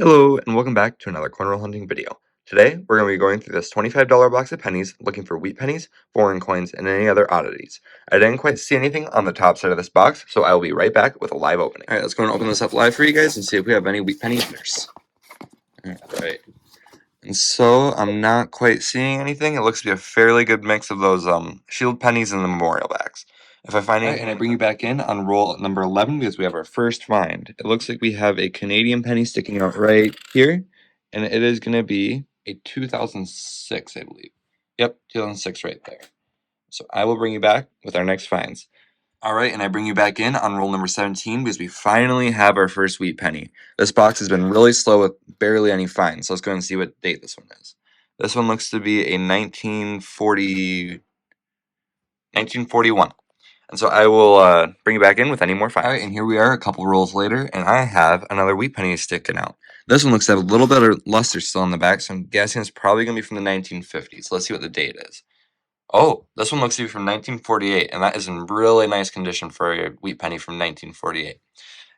Hello, and welcome back to another corner roll hunting video. Today, we're going to be going through this $25 box of pennies, looking for wheat pennies, foreign coins, and any other oddities. I didn't quite see anything on the top side of this box, so I will be right back with a live opening. Alright, let's go and open this up live for you guys and see if we have any wheat penny winners. Alright, and so I'm not quite seeing anything. It looks to be a fairly good mix of those shield pennies and the memorial backs. If I find anything, and I bring you back in on roll number 11 because we have our first find. It looks like we have a Canadian penny sticking out right here, and it is going to be a 2006, I believe. Yep, 2006 right there. So I will bring you back with our next finds. All right, and I bring you back in on roll number 17 because we finally have our first wheat penny. This box has been really slow with barely any finds, so let's go and see what date this one is. This one looks to be a 1941. And so I will bring you back in with any more finds. All right, and here we are a couple rolls later, and I have another wheat penny sticking out. This one looks to have a little bit of luster still on the back, so I'm guessing it's probably going to be from the 1950s. Let's see what the date is. Oh, this one looks to be from 1948, and that is in really nice condition for a wheat penny from 1948.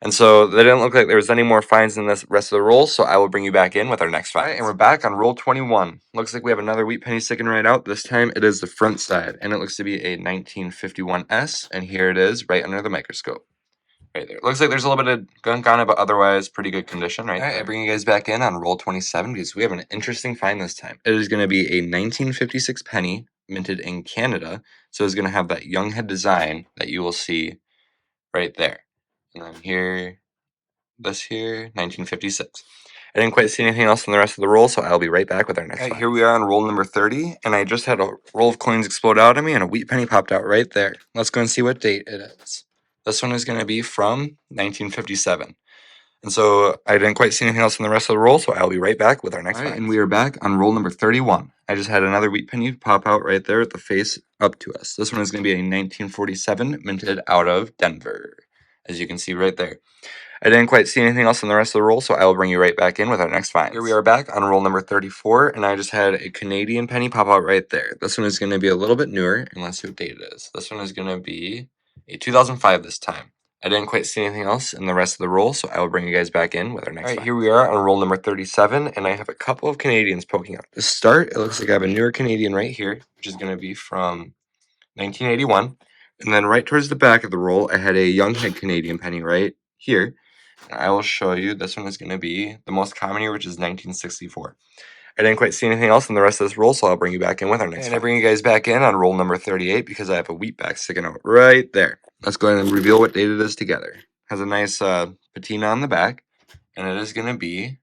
And so they didn't look like there was any more finds in this rest of the rolls, so I will bring you back in with our next find. Right, and we're back on roll 21. Looks like we have another wheat penny sticking right out. This time it is the front side, and it looks to be a 1951S, and here it is right under the microscope. Right there. Looks like there's a little bit of gunk on it, but otherwise pretty good condition, right? All right, I bring you guys back in on roll 27 because we have an interesting find this time. It is going to be a 1956 penny minted in Canada, so it's going to have that young head design that you will see right there. And then here, this here, 1956. I didn't quite see anything else in the rest of the roll, so I'll be right back with our next find. Here we are on roll number 30, and I just had a roll of coins explode out of me, and a wheat penny popped out right there. Let's go and see what date it is. This one is going to be from 1957. And so I didn't quite see anything else in the rest of the roll, so I'll be right back with our next find. And we are back on roll number 31. I just had another wheat penny pop out right there with the face up to us. This one is going to be a 1947 minted out of Denver, as you can see right there. I didn't quite see anything else in the rest of the roll, so I will bring you right back in with our next find. Here we are back on roll number 34, and I just had a Canadian penny pop out right there. This one is going to be a little bit newer, and let's see what date it is. This one is going to be a 2005 this time. I didn't quite see anything else in the rest of the roll, so I will bring you guys back in with our next find. Here we are on roll number 37, and I have a couple of Canadians poking out. To start, it looks like I have a newer Canadian right here, which is going to be from 1981. And then right towards the back of the roll, I had a young head Canadian penny right here. I will show you. This one is going to be the most common year, which is 1964. I didn't quite see anything else in the rest of this roll, so I'll bring you back in with our next one. And I bring you guys back in on roll number 38 because I have a wheat back sticking out right there. Let's go ahead and reveal what date it is together. Has a nice patina on the back, and it is going to be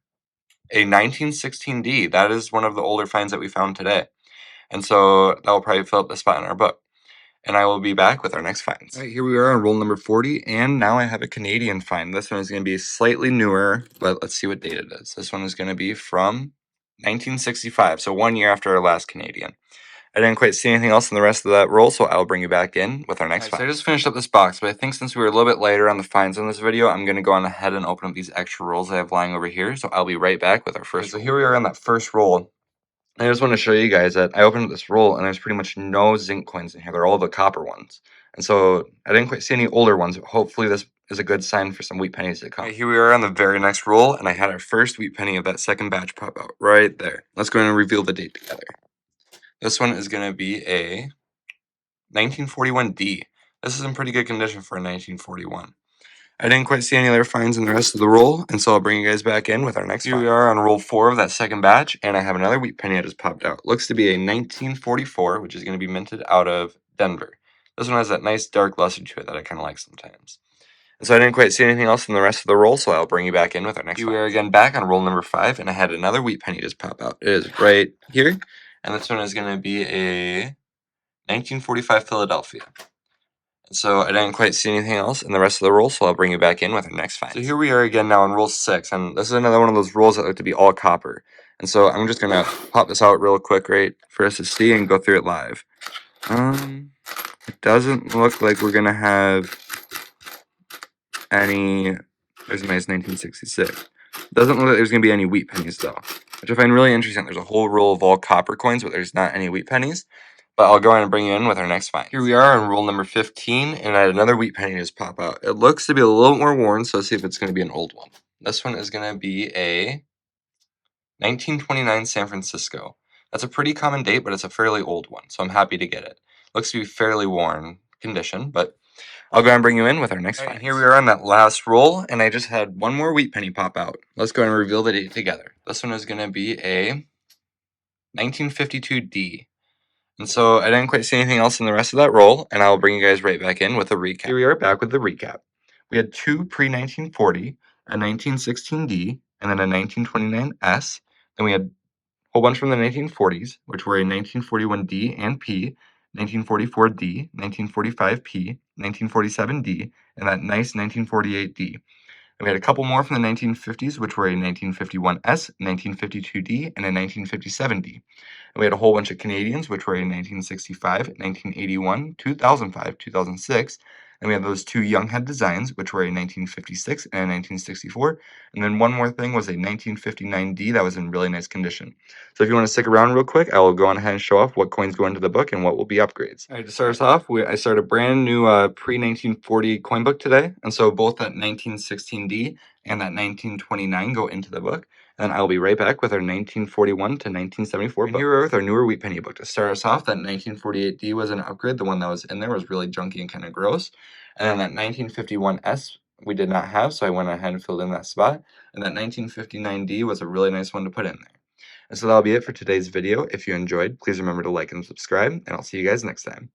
a 1916D. That is one of the older finds that we found today. And so that will probably fill up the spot in our book. And I will be back with our next finds. All right, here we are on roll number 40, and now I have a Canadian find. This one is going to be slightly newer, but let's see what date it is. This one is going to be from 1965, so 1 year after our last Canadian. I didn't quite see anything else in the rest of that roll, so I'll bring you back in with our next find. So I just finished up this box, but I think since we were a little bit later on the finds in this video, I'm going to go on ahead and open up these extra rolls I have lying over here, so I'll be right back with our first roll. So here we are on that first roll. I just want to show you guys that I opened up this roll and there's pretty much no zinc coins in here. They're all the copper ones. And so I didn't quite see any older ones, but hopefully this is a good sign for some wheat pennies to come. Right, here we are on the very next roll, and I had our first wheat penny of that second batch pop out right there. Let's go ahead and reveal the date together. This one is going to be a 1941D. This is in pretty good condition for a 1941. I didn't quite see any other finds in the rest of the roll, and so I'll bring you guys back in with our next find. Here we are on roll 4 of that second batch, and I have another wheat penny that just popped out. Looks to be a 1944, which is going to be minted out of Denver. This one has that nice dark luster to it that I kind of like sometimes. And so I didn't quite see anything else in the rest of the roll, so I'll bring you back in with our next find. Here we are again back on roll number 5, and I had another wheat penny just pop out. It is right here, and this one is going to be a 1945 Philadelphia. So I didn't quite see anything else in the rest of the roll, so I'll bring you back in with our next find. So here we are again now on roll 6, and this is another one of those rolls that look to be all copper. And so I'm just going to pop this out real quick, right, for us to see and go through it live. It doesn't look like we're going to have any... There's a nice 1966. Doesn't look like there's going to be any wheat pennies, though, which I find really interesting. There's a whole roll of all copper coins, but there's not any wheat pennies. But I'll go ahead and bring you in with our next find. Here we are on roll number 15, and I had another wheat penny just pop out. It looks to be a little more worn, so let's see if it's going to be an old one. This one is going to be a 1929 San Francisco. That's a pretty common date, but it's a fairly old one, so I'm happy to get it. Looks to be fairly worn condition, but I'll go ahead and bring you in with our next find. Here we are on that last roll, and I just had one more wheat penny pop out. Let's go ahead and reveal the date together. This one is going to be a 1952D. And so I didn't quite see anything else in the rest of that roll, and I'll bring you guys right back in with a recap. Here we are back with the recap. We had two pre-1940, a 1916D, and then a 1929S. Then we had a whole bunch from the 1940s, which were a 1941D and P, 1944D, 1945P, 1947D, and that nice 1948D. And we had a couple more from the 1950s, which were a 1951S, 1952D, and a 1957D. And we had a whole bunch of Canadians, which were in 1965, 1981, 2005, 2006. And we had those two young head designs, which were a 1956 and a 1964. And then one more thing was a 1959D that was in really nice condition. So if you want to stick around real quick, I will go on ahead and show off what coins go into the book and what will be upgrades. All right, to start us off, I started a brand new pre-1940 coin book today. And so both that 1916D and that 1929 go into the book. And I'll be right back with our 1941 to 1974 book. And here we are with our newer wheat penny book. To start us off, that 1948D was an upgrade. The one that was in there was really junky and kind of gross. And then that 1951S we did not have, so I went ahead and filled in that spot. And that 1959D was a really nice one to put in there. And so that'll be it for today's video. If you enjoyed, please remember to like and subscribe, and I'll see you guys next time.